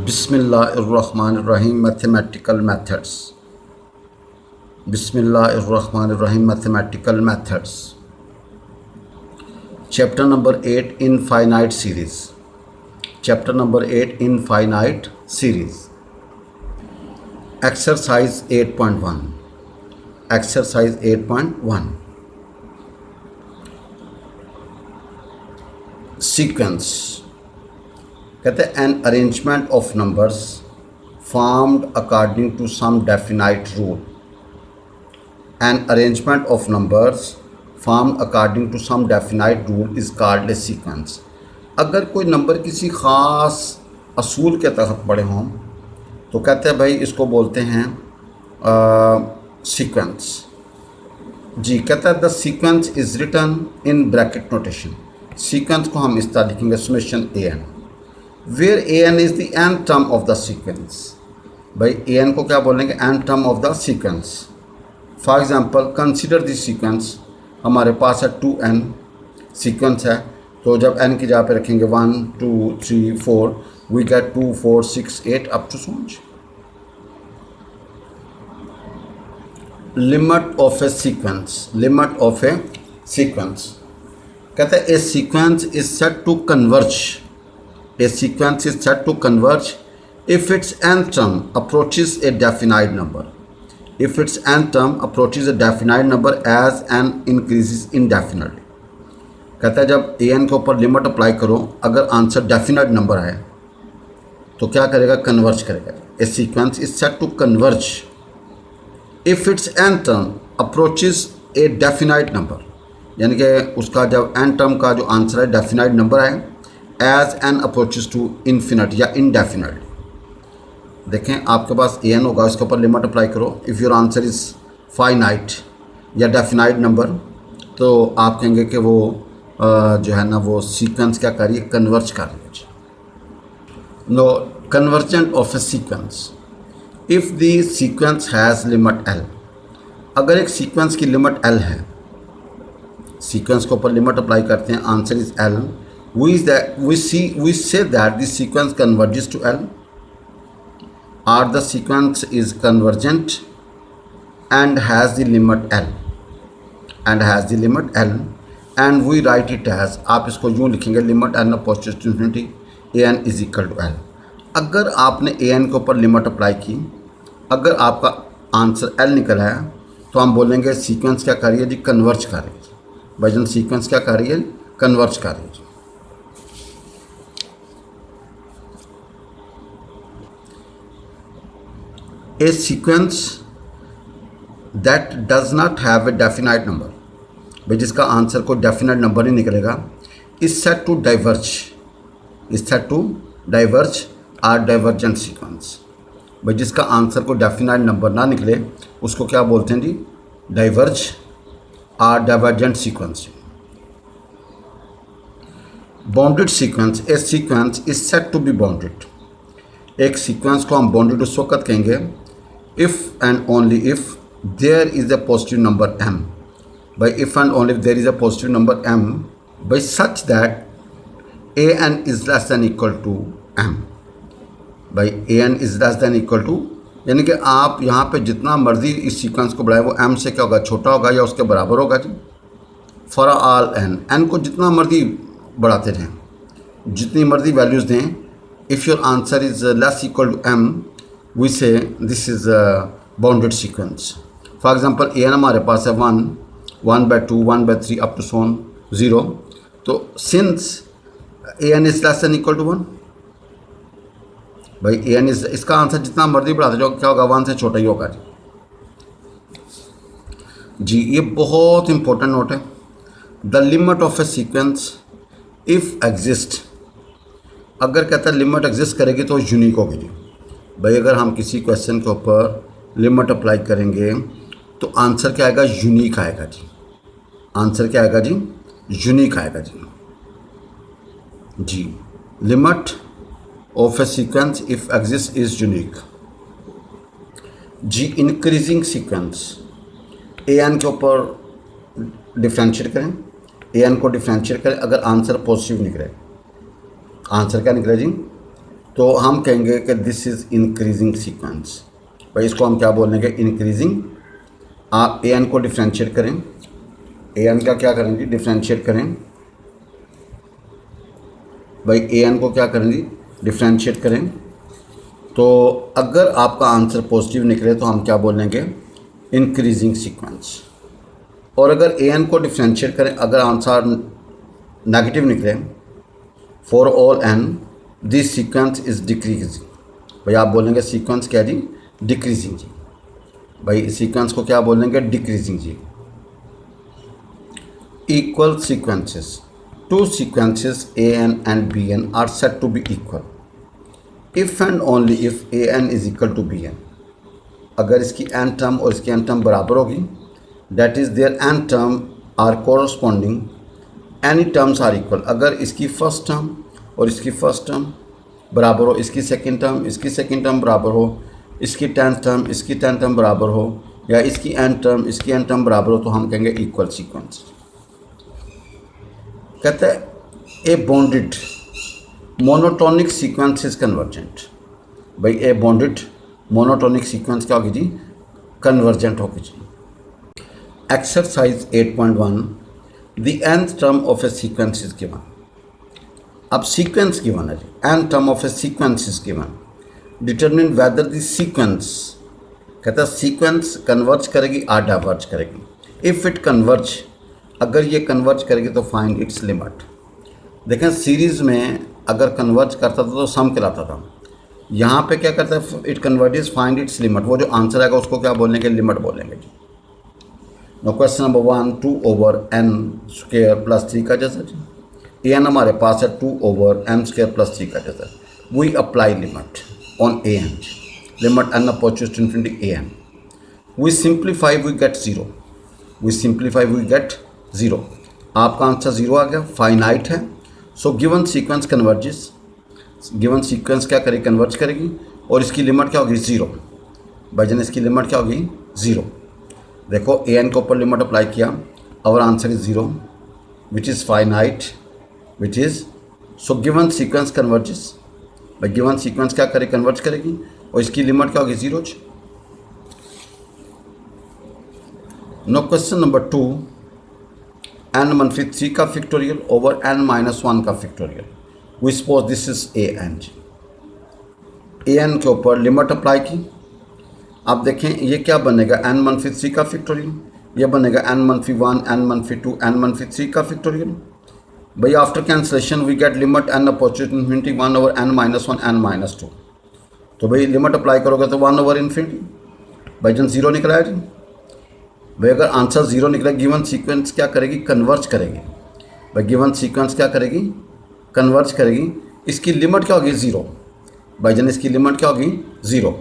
बिस्मिल्लाहिर्रहमानिर्रहीम mathematical methods. बिस्मिल्लाहिर्रहमानिर्रहीम mathematical methods. Chapter number 8 infinite series. Chapter number 8 infinite series. Exercise 8.1। Exercise 8.1 sequence. कहते हैं an arrangement of numbers formed according to some definite rule. An arrangement of numbers formed according to some definite rule is called a sequence. अगर कोई number किसी ख़ास असूल के तहत पड़े हों तो कहते हैं भाई इसको बोलते हैं सीक्वेंस। जी कहता है the sequence is written in bracket notation. Sequence को हम इस तरह लिखेंगे summation a n, where a n is the n term of the sequence. भाई ए एन को क्या बोलेंगे? N term of the sequence. For example consider this sequence. हमारे पास है 2n सीक्वेंस है, तो जब n की जगह पे रखेंगे 1 2 3 4 we get 2 4 6 8 up to so much। Limit of a sequence. Limit of a sequence कहते हैं a sequence is set to converge. A sequence is said to converge if its nth term approaches a definite number. If its nth term approaches a definite number as n increases indefinitely. कहता है जब ए n के ऊपर limit apply करो, अगर answer definite number आए तो क्या करेगा? कन्वर्ज करेगा। A sequence is set to converge if its nth term approaches a definite number, यानी कि उसका जब n टर्म का जो आंसर है डेफिनाइट नंबर आए as n approaches to infinite या इनडेफिनेट। देखें आपके पास ए एन होगा, इसके ऊपर लिमिट अप्लाई करो। If your answer is finite या डेफिनाइट नंबर तो आप कहेंगे कि वो जो है ना वो सीक्वेंस क्या कर रही है? कन्वर्ज कर रही है। No convergent of a sequence if the sequence has limit L. अगर एक सीक्वेंस की लिमिट एल है, सीक्वेंस के ऊपर लिमिट अप्लाई करते हैं, answer is L, we say that the sequence converges to L, or the sequence is convergent and has the limit L, and we write it as, आप इसको यूँ लिखेंगे limit n approaches to infinity an is equal to L। अगर आपने an के ऊपर limit apply की, अगर आपका आंसर L निकल आया तो हम बोलेंगे सीक्वेंस क्या कर रही है जी? कन्वर्ज कर रही है। भाईजान सीक्वेंस क्या कर रही है? कन्वर्ज कर रही है। A sequence that does not have a definite number, भाई जिसका आंसर को डेफिनेट नंबर नहीं निकलेगा, is set to diverge और डाइवर्जेंट सीक्वेंस। भाई जिसका आंसर को डेफिनेट नंबर ना निकले उसको क्या बोलते हैं जी? डाइवर्ज और divergent sequence. Bounded sequence. A sequence is set to be bounded. एक सीक्वेंस को हम बाउंडेड उस वक्त कहेंगे if and only if there is a positive number m, by if and only if there is a positive number m, by such that a n is less than equal to m, by a n is less than equal to, यानी कि आप यहाँ पे जितना मर्जी इस sequence को बढ़ाए वो m से क्या होगा? छोटा होगा या उसके बराबर होगा जी। फॉर ऑल n को जितना मर्जी बढ़ाते रहें, जितनी मर्जी वैल्यूज़ दें, if your answer is less equal to m, we say this is a bounded sequence। for example a n हमारे पास है 1 1 by 2 1 by 3 up to so on 0, तो since a n is less than equal to 1, भाई a n is, इसका answer जितना मर्जी बढ़ाते जाओ क्या होगा? 1 से छोटा ही होगा जी। ये बहुत इंपॉर्टेंट नोट है। The limit of a sequence if exist, अगर कहता है लिमिट एग्जिस्ट करेगी तो यूनिक होगी जी। भाई अगर हम किसी क्वेश्चन के ऊपर लिमिट अप्लाई करेंगे तो आंसर क्या आएगा? यूनिक आएगा जी। आंसर क्या आएगा जी? यूनिक आएगा जी। Limit of a sequence if exist is unique जी। Increasing sequence. ए एन के ऊपर डिफ्रेंशिएट करें, ए एन को डिफ्रेंशिएट करें, अगर आंसर पॉजिटिव निकले, आंसर क्या निकले जी? तो हम कहेंगे कि दिस इज़ इंक्रीजिंग सीक्वेंस। भाई इसको हम क्या बोलेंगे, इंक्रीजिंग। आप ए एन को डिफ्रेंशिएट करें, ए एन का क्या करेंगे, डिफ्रेंशिएट करें। भाई ए एन को क्या करेंगे, डिफ्रेंशिएट करें। तो अगर आपका आंसर पॉजिटिव निकले तो हम क्या बोलेंगे, इंक्रीजिंग सीक्वेंस। और अगर ए एन को डिफ्रेंशिएट करें, अगर आंसर नेगेटिव निकले, for all n this sequence is decreasing. भाई आप बोलेंगे सीक्वेंस क्या जी, डिक्रीजिंग जी। भाई सीक्वेंस को क्या बोलेंगे, डिक्रीजिंग जी। Equal sequences, two sequences a n and b n are set to be equal if and only if a n is equal to b n. अगर इसकी एन टर्म और इसकी एन टर्म बराबर होगी, that is there n term are corresponding, any terms are equal. अगर इसकी first term और इसकी फर्स्ट टर्म बराबर हो, इसकी सेकंड टर्म इसकी सेकंड टर्म बराबर हो, इसकी टेंथ टर्म इसकी टेंथ टर्म बराबर हो, या इसकी एन टर्म इसकी एन टर्म बराबर हो, तो हम कहेंगे इक्वल सीक्वेंस। कहते हैं a bounded monotonic sequence is convergent. भाई ए बॉन्डेड मोनोटोनिक सीक्वेंस क्या होगी जी, कन्वर्जेंट होगी जी। Exercise 8.1 the nth term of a sequence is given. अब सीक्वेंस गिवन है जी, nth term of a sequence is given, determine whether the sequence, कहता है सीक्वेंस कन्वर्ज करेगी और डाइवर्ज करेगी। इफ़ इट कन्वर्ज, अगर ये कन्वर्ज करेगी तो फाइंड इट्स लिमिट। देखें सीरीज़ में अगर कन्वर्ज करता था तो सम कहलाता था, यहाँ पे क्या करता है, it converges find its limit. वो जो आंसर आएगा उसको क्या बोलेंगे, लिमिट बोलेंगे जी। नो क्वेश्चन नंबर 1 2/n² + 3 का जैसा जी। एन हमारे पास है 2/n² + 3 का जैसा। We apply limit on a n, limit n approaches to infinity a n. We simplify, we get 0. We simplify, we get 0. आपका आंसर 0 आ गया, फाइनाइट है। So given sequence converges, given sequence क्या करेगी, कन्वर्ज करेगी। और इसकी लिमिट क्या होगी, 0। भाईजान इसकी लिमिट क्या होगी, 0। देखो ए एन के ऊपर लिमिट अप्लाई किया, और answer is 0 which is finite, which is so given sequence converges. भाई गिवन सीक्वेंस क्या करे, कन्वर्ज करेगी, और इसकी लिमिट क्या होगी, 0। नो क्वेश्चन नंबर 2 n-3 का फैक्टोरियल ओवर n-1 का factorial. We suppose this is a n. A n के ऊपर लिमिट अप्लाई की। आप देखें ये क्या बनेगा, n-3 का फैक्टोरियल, ये बनेगा n-1, n-2, n-3 का फैक्टोरियल। भाई after cancellation we get limit n approaches to infinity 1/n-1 n-2। तो भाई लिमिट अप्लाई करोगे तो 1/∞। भाई जन 0 निकला है जी। भाई अगर आंसर 0 निकला, गिवन सीक्वेंस क्या करेगी, कन्वर्ज करेगी। भाई गिवन सीक्वेंस क्या करेगी, कन्वर्ज करेगी। इसकी लिमिट क्या होगी, 0। भाई जन इसकी लिमिट क्या होगी, 0।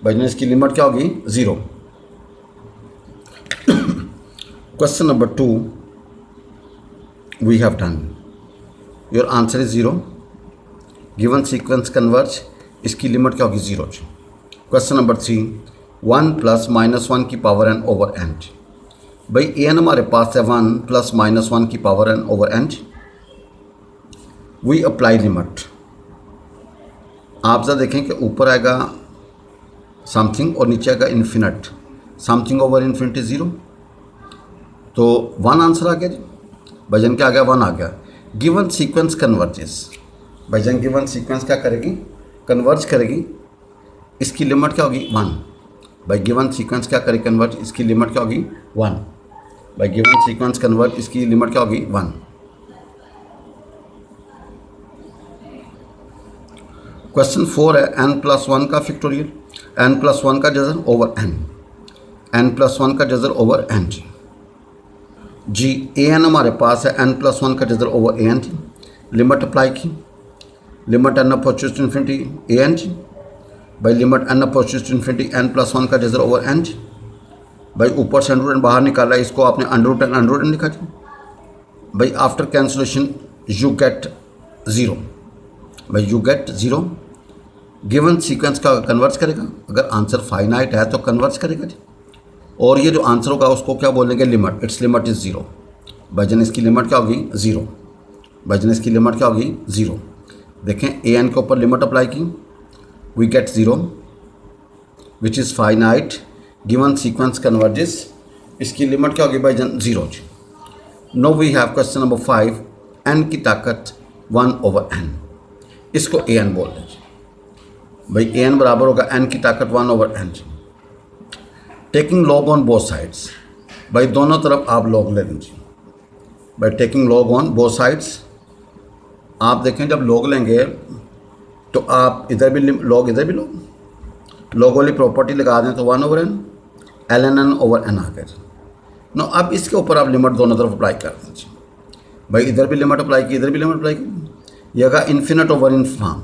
भाई जन इसकी लिमिट क्या होगी, 0। Question number 2 we have done, your answer is 0। Given sequence converge, इसकी लिमिट क्या होगी, 0। क्वेश्चन नंबर 3 1 + -1 की पावर n ओवर n। भाई ए एन हमारे पास है 1 + -1 की power n over n। We apply limit. आप जरा देखें कि ऊपर आएगा समथिंग और नीचे आएगा इन्फिनिट। समथिंग ओवर इन्फिनिटी 0, तो 1 आंसर आ गया जी। भाईजान क्या आ गया, 1 आ गया। Given sequence converges. भाईजान गिवन सीक्वेंस क्या करेगी, कन्वर्ज करेगी। इसकी लिमिट क्या होगी, 1। भाई गिवन सीक्वेंस क्या करेगी, कन्वर्ज, इसकी लिमिट क्या होगी, 1। भाई गिवन सीक्वेंस कन्वर्ज, इसकी लिमिट क्या होगी, 1। क्वेश्चन 4 है n+1 का फैक्टोरियल, n+1 का जज़र ओवर n, n+1 का जज़र ओवर n जी। ए एन हमारे पास है n+1 का जज़र ओवर ए एन जी। लिमिट अप्लाई की, limit n approaches to infinity a n जी। भाई limit n approaches to infinity n+1 का जज़र ओवर n जी। भाई ऊपर से अंडर बाहर निकाला है, इसको आपने अंडर लिखा जी। भाई आफ्टर कैंसलेशन यू गेट 0। भाई यू गेट 0। गिवन सीक्वेंस का कन्वर्ज करेगा, अगर आंसर फाइनाइट है तो कन्वर्ज करेगा जी। और ये जो आंसर होगा उसको क्या बोलेंगे, लिमिट, इट्स लिमिट इज़ 0। भाईजान इसकी लिमिट क्या होगी, 0। भाईजान इसकी लिमिट क्या होगी, 0। देखें ए एन के ऊपर लिमिट अप्लाई की, we get 0 which is finite given sequence converges, इसकी लिमिट क्या होगी भाई जन 0 जी। No we have question number 5, n की ताकत 1/n, इसको ए एन बोल दें जी। भाई ए एन बराबर होगा एन की ताकत 1/n जी। Taking log on both sides, भाई दोनों तरफ आप लॉग ले लीजिए। भाई taking log on both sides, आप देखें जब लॉग लेंगे तो आप इधर भी लॉग इधर भी लॉग वाली प्रॉपर्टी लगा दें तो 1/n ln/n आ गया। नो अब इसके ऊपर आप लिमिट दोनों तरफ अप्लाई कर दीजिए। भाई इधर भी लिमिट अप्लाई की, इधर भी लिमिट अप्लाई की, ये होगा इन्फिनिट ओवर इन्फार्म।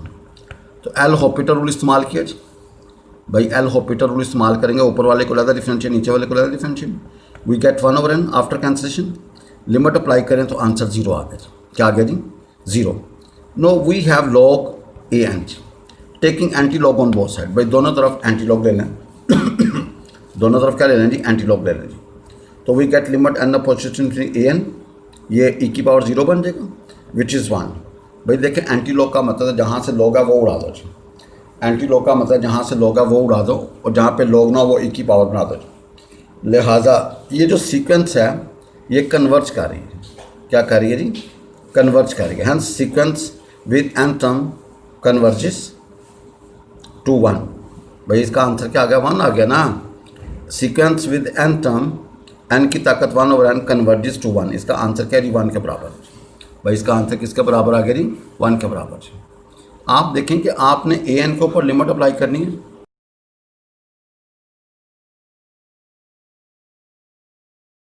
तो एल हॉपिटर रूल इस्तेमाल किया जी। भाई एल हॉपिटर रूल इस्तेमाल करेंगे, ऊपर वाले को लगा डिफरेंशियल, नीचे वाले को लगा differential, we get 1/n after cancellation. Limit अप्लाई करें तो आंसर 0 आ गया। क्या आ गया जी? 0। No we have log a n, taking anti log on both side, भाई दोनों तरफ एंटी लॉग ले लें दोनों तरफ क्या ले लें जी? एंटी लॉग ले लें जी। तो we get limit n apposition a n, ये e की पावर 0 बन जाएगा विच इज़ 1। भाई देखें एंटी लॉग का मतलब जहाँ से लॉग है वो उड़ा दो जी। एंटी लॉग का मतलब जहाँ से लॉग है वो उड़ा दो और जहाँ पे लॉग ना हो वो e की पावर बना दो जी। लिहाजा ये जो सीक्वेंस है ये कन्वर्ज कर रही है। क्या कर रही है जी? कन्वर्ज कर रही है। Hence sequence with n term converges to 1। भाई इसका आंसर क्या आ गया? 1 आ गया ना। Sequence with n term, n की ताकत 1/n कन्वर्जेस टू 1, इसका आंसर क्या जी? 1 के बराबर। भाई इसका आंसर किसके बराबर आ गया जी? 1 के बराबर। आप देखें कि आपने ए एन के ऊपर लिमिट अप्लाई करनी है,